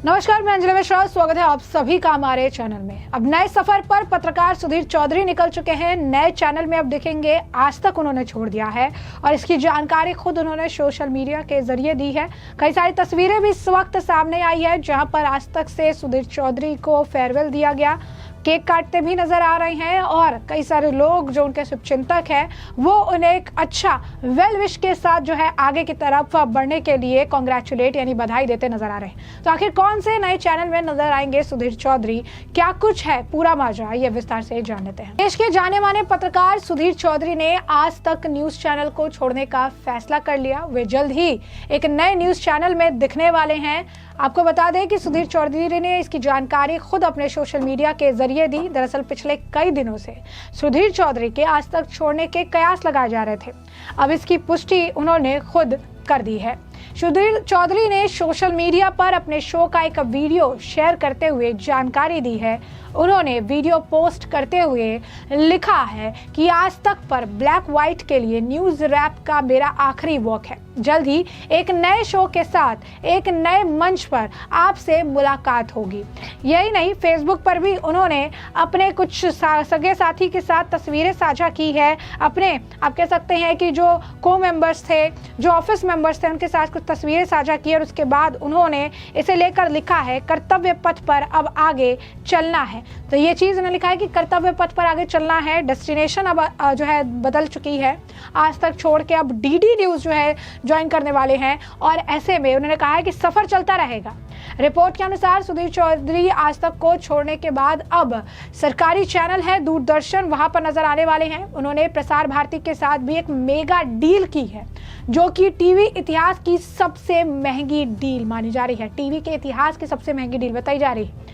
नमस्कार, मैं अंजलि मिश्रा। स्वागत है आप सभी का हमारे चैनल में। अब नए सफर पर पत्रकार सुधीर चौधरी निकल चुके हैं। नए चैनल में अब दिखेंगे। आज तक उन्होंने छोड़ दिया है और इसकी जानकारी खुद उन्होंने सोशल मीडिया के जरिए दी है। कई सारी तस्वीरें भी इस वक्त सामने आई है जहां पर आज तक से सुधीर चौधरी को फेयरवेल दिया गया। केक काटते भी नजर आ रहे हैं और कई सारे लोग जो उनके शुभचिंतक हैं वो उन्हें एक अच्छा वेल विश के साथ जो है आगे की तरफ बढ़ने के लिए कांग्रेचुलेट यानी बधाई देते नजर आ रहे हैं। तो आखिर कौन से नए चैनल में नजर आएंगे सुधीर चौधरी, क्या कुछ है पूरा माजरा, ये विस्तार से जान लेते हैं। देश के जाने माने पत्रकार सुधीर चौधरी ने आज तक न्यूज चैनल को छोड़ने का फैसला कर लिया। वे जल्द ही एक नए न्यूज चैनल में दिखने वाले हैं। आपको बता दें कि सुधीर चौधरी ने इसकी जानकारी खुद अपने सोशल मीडिया के जरिए दी। दरअसल पिछले कई दिनों से सुधीर चौधरी के आज तक छोड़ने के कयास लगाए जा रहे थे। अब इसकी पुष्टि उन्होंने खुद कर दी है। सुधीर चौधरी ने सोशल मीडिया पर अपने शो का एक वीडियो शेयर करते हुए जानकारी दी है। उन्होंने वीडियो पोस्ट करते हुए लिखा है कि आज तक पर ब्लैक व्हाइट के लिए न्यूज रैप का मेरा आखिरी वॉक है। जल्द ही एक नए शो के साथ एक नए मंच पर आपसे मुलाकात होगी। यही नहीं, फेसबुक पर भी उन्होंने अपने कुछ सगे साथी के साथ तस्वीरें साझा की है। अपने आप कह सकते हैं कि जो को मेंबर्स थे, जो ऑफिस मेंबर्स थे, उनके साथ कुछ तस्वीरें साझा की और उसके बाद उन्होंने इसे लेकर लिखा है कर्तव्य पथ पर अब आगे चलना है। तो ये चीज उन्होंने लिखा है कि कर्तव्य पथ पर आगे चलना है। डेस्टिनेशन अब जो है बदल चुकी है। आज तक छोड़ के अब डीडी न्यूज जो है ज्वाइन करने वाले हैं और ऐसे में उन्होंने कहा है कि सफर चलता रहेगा। रिपोर्ट के अनुसार सुधीर चौधरी आज तक को छोड़ने के बाद अब सरकारी चैनल है दूरदर्शन, वहां पर नजर आने वाले हैं। उन्होंने प्रसार भारती के साथ भी एक मेगा डील की है जो कि टीवी इतिहास की सबसे महंगी डील मानी जा रही है। टीवी के इतिहास की सबसे महंगी डील बताई जा रही है।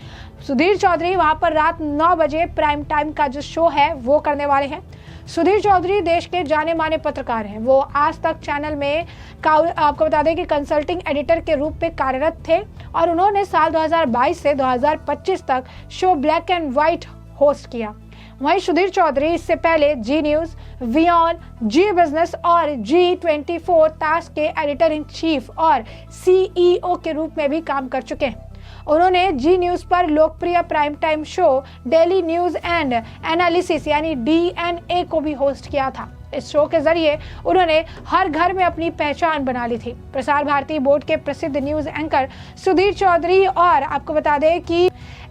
सुधीर चौधरी वहां पर रात 9 बजे प्राइम टाइम का जो शो है वो करने वाले हैं। सुधीर चौधरी देश के जाने माने पत्रकार हैं। वो आज तक चैनल में आपको बता दें कि कंसल्टिंग एडिटर के रूप में कार्यरत थे और उन्होंने साल 2022 से 2025 तक show black and white host किया। वहीं सुधीर चौधरी इससे पहले जी न्यूज, वियॉन, जी बिजनेस और G24 ताश के एडिटर इन चीफ और CEO के रूप में भी काम कर चुके हैं। उन्होंने जी न्यूज पर लोकप्रिय prime time show daily news and analysis यानी DNA को भी होस्ट किया था। इस शो के जरिए उन्होंने हर घर में अपनी पहचान बना ली थी। प्रसार भारती बोर्ड के प्रसिद्ध न्यूज एंकर सुधीर चौधरी और आपको बता दें कि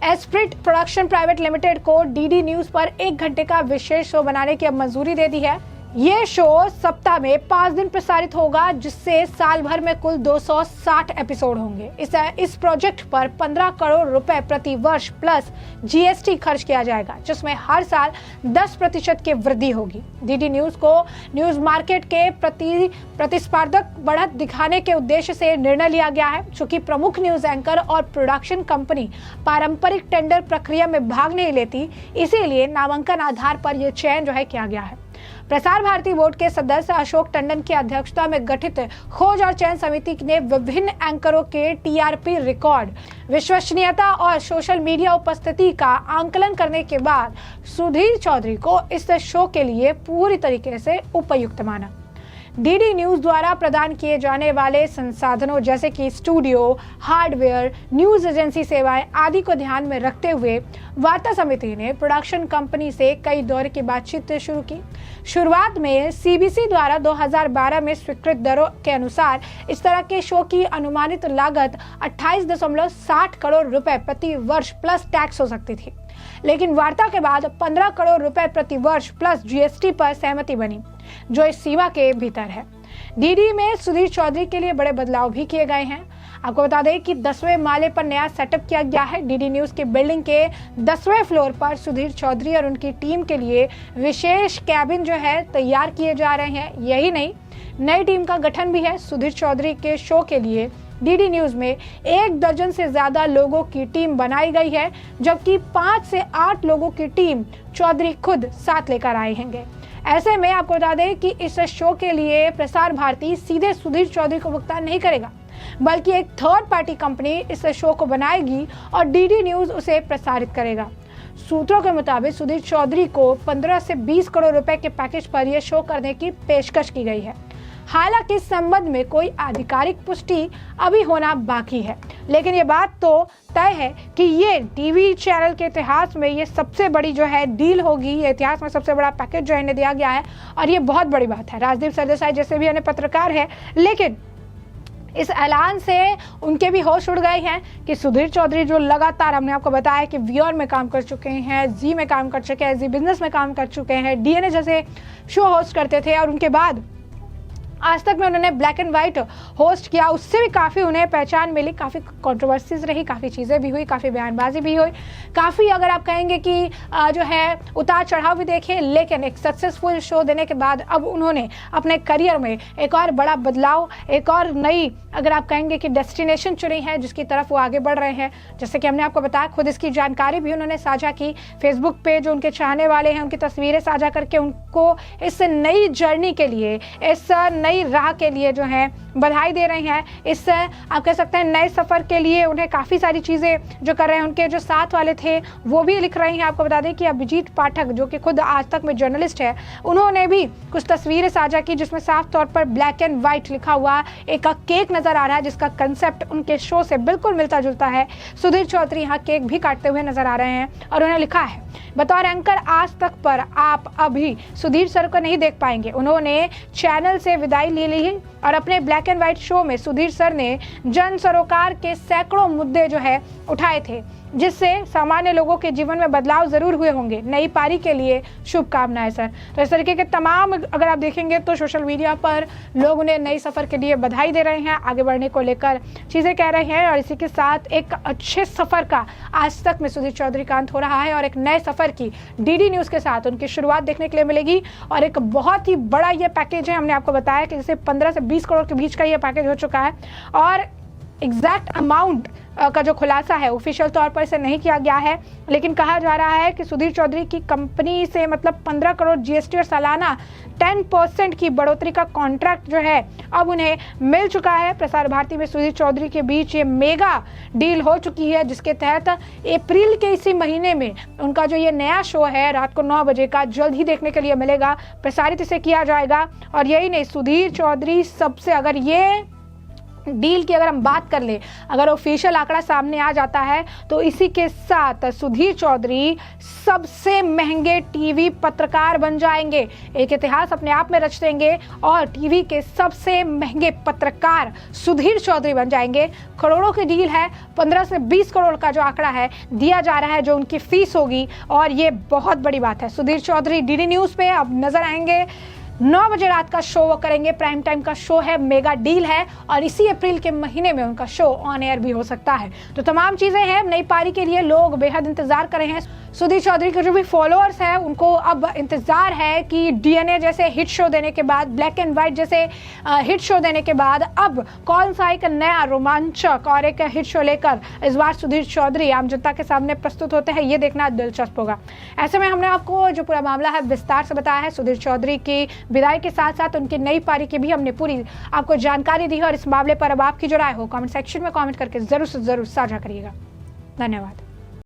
एस्प्रिट प्रोडक्शन प्राइवेट लिमिटेड को डीडी न्यूज पर 1 घंटे का विशेष शो बनाने की अब मंजूरी दे दी है। ये शो सप्ताह में 5 दिन प्रसारित होगा, जिससे साल भर में कुल 260 एपिसोड होंगे। इस प्रोजेक्ट पर 15 करोड़ रुपए प्रति वर्ष प्लस GST खर्च किया जाएगा, जिसमें हर साल 10% की वृद्धि होगी। डीडी न्यूज को न्यूज मार्केट के प्रतिस्पर्धक बढ़त दिखाने के उद्देश्य से निर्णय लिया गया है। चूंकि प्रमुख न्यूज एंकर और प्रोडक्शन कंपनी पारंपरिक टेंडर प्रक्रिया में भाग नहीं लेती, इसीलिए नामांकन आधार पर यह चयन जो है किया गया है। प्रसार भारती बोर्ड के सदस्य अशोक टंडन की अध्यक्षता में गठित खोज और चयन समिति ने विभिन्न एंकरों के TRP रिकॉर्ड, विश्वसनीयता और सोशल मीडिया उपस्थिति का आंकलन करने के बाद सुधीर चौधरी को इस शो के लिए पूरी तरीके से उपयुक्त माना। डीडी न्यूज द्वारा प्रदान किए जाने वाले संसाधनों जैसे कि स्टूडियो, हार्डवेयर, न्यूज एजेंसी सेवाएं आदि को ध्यान में रखते हुए वार्ता समिति ने प्रोडक्शन कंपनी से कई दौर की बातचीत शुरू की। शुरुआत में CBC द्वारा 2012 में स्वीकृत दरों के अनुसार इस तरह के शो की अनुमानित लागत 28.60 करोड़ रुपए प्रति वर्ष प्लस टैक्स हो सकती थी, लेकिन वार्ता के बाद 15 करोड़ रुपए प्रति वर्ष प्लस GST पर सहमति बनी, जो इस सीमा के भीतर है। डीडी में सुधीर चौधरी के लिए बड़े बदलाव भी किए गए हैं। आपको बता दें कि 10वें माले पर नया सेटअप किया गया है। डीडी न्यूज की बिल्डिंग के 10वें फ्लोर पर सुधीर चौधरी और उनकी टीम के लिए विशेष कैबिन जो है तैयार किए जा रहे हैं। यही नहीं, नई टीम का गठन भी है। सुधीर चौधरी के शो के लिए डीडी न्यूज में 1 दर्जन से ज्यादा लोगों की टीम बनाई गई है, जबकि 5 से 8 लोगों की टीम चौधरी खुद साथ लेकर आए हैं। ऐसे में आपको बता दें कि इस शो के लिए प्रसार भारती सीधे सुधीर चौधरी को भुगतान नहीं करेगा, बल्कि एक थर्ड पार्टी कंपनी इस शो को बनाएगी और डीडी न्यूज उसे प्रसारित करेगा। सूत्रों के मुताबिक सुधीर चौधरी को 15 से 20 करोड़ रुपए के पैकेज पर यह शो करने की पेशकश की गई है। हालांकि इस संबंध में कोई आधिकारिक पुष्टि अभी होना बाकी है, लेकिन ये बात तो तय है कि ये टीवी चैनल के इतिहास में ये सबसे बड़ी जो है डील होगी, ये इतिहास में सबसे बड़ा पैकेज जो है इन्हें दिया गया है और ये बहुत बड़ी बात है। राजदीप सरदेसाई जैसे भी अन्य पत्रकार है, लेकिन इस ऐलान से उनके भी होश उड़ गए हैं कि सुधीर चौधरी जो लगातार हमने आपको बताया कि व्यूअर में काम कर चुके हैं, जी में काम कर चुके हैं, जी बिजनेस में काम कर चुके हैं, डीएनए जैसे शो होस्ट करते थे और उनके बाद आज तक में उन्होंने ब्लैक एंड वाइट होस्ट किया, उससे भी काफ़ी उन्हें पहचान मिली, काफ़ी कंट्रोवर्सीज रही, काफ़ी चीज़ें भी हुई, काफ़ी बयानबाजी भी हुई, काफ़ी अगर आप कहेंगे कि जो है उतार चढ़ाव भी देखे, लेकिन एक सक्सेसफुल शो देने के बाद अब उन्होंने अपने करियर में एक और बड़ा बदलाव, एक और नई अगर आप कहेंगे कि डेस्टिनेशन चुनी है जिसकी तरफ वो आगे बढ़ रहे हैं। जैसे कि हमने आपको बताया, खुद इसकी जानकारी भी उन्होंने साझा की फेसबुक पे, जो उनके चाहने वाले हैं उनकी तस्वीरें साझा करके उनको इस नई जर्नी के लिए, इस नई राह के लिए जो है बधाई दे रहे हैं। इस आप कह सकते हैं नए सफ़र के लिए उन्हें काफ़ी सारी चीज़ें जो कर रहे हैं, उनके जो साथ वाले थे वो भी लिख रहे हैं। आपको बता दें कि अभिजीत पाठक जो कि खुद आज तक में जर्नलिस्ट है, उन्होंने भी कुछ तस्वीरें साझा की जिसमें साफ तौर पर ब्लैक एंड वाइट लिखा हुआ एक केक नज़र आ रहा है जिसका कंसेप्ट उनके शो से बिल्कुल मिलता जुलता है। सुधीर चौधरी यहाँ केक भी काटते हुए नजर आ रहे हैं और उन्होंने लिखा है, बतौर एंकर आज तक पर आप अभी सुधीर सर को नहीं देख पाएंगे। उन्होंने चैनल से विदाई ले ली और अपने ब्लैक एंड व्हाइट शो में सुधीर सर ने जन सरोकार के सैकड़ों मुद्दे जो है उठाए थे, जिससे सामान्य लोगों के जीवन में बदलाव जरूर हुए होंगे। नई पारी के लिए शुभकामनाएं सर। तो इस तरीके के तमाम अगर आप देखेंगे तो सोशल मीडिया पर लोग उन्हें नई सफ़र के लिए बधाई दे रहे हैं, आगे बढ़ने को लेकर चीज़ें कह रहे हैं और इसी के साथ एक अच्छे सफ़र का आज तक में सुधीर चौधरी का अंत हो रहा है और एक नए सफ़र की डीडी न्यूज़ के साथ उनकी शुरुआत देखने के लिए मिलेगी। और एक बहुत ही बड़ा ये पैकेज है, हमने आपको बताया कि जैसे 15 से 20 करोड़ के बीच का ये पैकेज हो चुका है और एग्जैक्ट अमाउंट का जो खुलासा है ऑफिशियल तौर पर इसे नहीं किया गया है, लेकिन कहा जा रहा है कि सुधीर चौधरी की कंपनी से मतलब 15 करोड़ जीएसटी और सालाना 10% की बढ़ोतरी का कॉन्ट्रैक्ट जो है अब उन्हें मिल चुका है। प्रसार भारती में सुधीर चौधरी के बीच ये मेगा डील हो चुकी है जिसके तहत अप्रैल के इसी महीने में उनका जो ये नया शो है रात को 9 बजे का जल्द ही देखने के लिए मिलेगा, प्रसारित इसे किया जाएगा। और यही नहीं, सुधीर चौधरी सबसे, अगर ये डील की अगर हम बात कर ले, अगर ऑफिशियल आंकड़ा सामने आ जाता है तो इसी के साथ सुधीर चौधरी सबसे महंगे टीवी पत्रकार बन जाएंगे, एक इतिहास अपने आप में रच देंगे और टीवी के सबसे महंगे पत्रकार सुधीर चौधरी बन जाएंगे। करोड़ों की डील है, 15 से 20 करोड़ का जो आंकड़ा है दिया जा रहा है जो उनकी फीस होगी और ये बहुत बड़ी बात है। सुधीर चौधरी डीडी न्यूज़ पे अब नजर आएंगे, 9 बजे रात का शो वो करेंगे, प्राइम टाइम का शो है, मेगा डील है और इसी अप्रैल के महीने में उनका शो ऑन एयर भी हो सकता है। तो तमाम चीज़ें हैं, नई पारी के लिए लोग बेहद इंतजार कर रहे हैं। सुधीर चौधरी के जो भी फॉलोअर्स हैं उनको अब इंतजार है कि डीएनए जैसे हिट शो देने के बाद, ब्लैक एंड वाइट जैसे हिट शो देने के बाद अब कौन सा एक नया रोमांचक और एक हिट शो लेकर इस बार सुधीर चौधरी आम जनता के सामने प्रस्तुत होते हैं, ये देखना दिलचस्प होगा। ऐसे में हमने आपको जो पूरा मामला है विस्तार से बताया है। सुधीर चौधरी की विदाई के साथ साथ उनकी नई पारी की भी हमने पूरी आपको जानकारी दी है और इस मामले पर अब आपकी जो राय हो कमेंट सेक्शन में कमेंट करके जरूर से जरूर साझा करिएगा। धन्यवाद।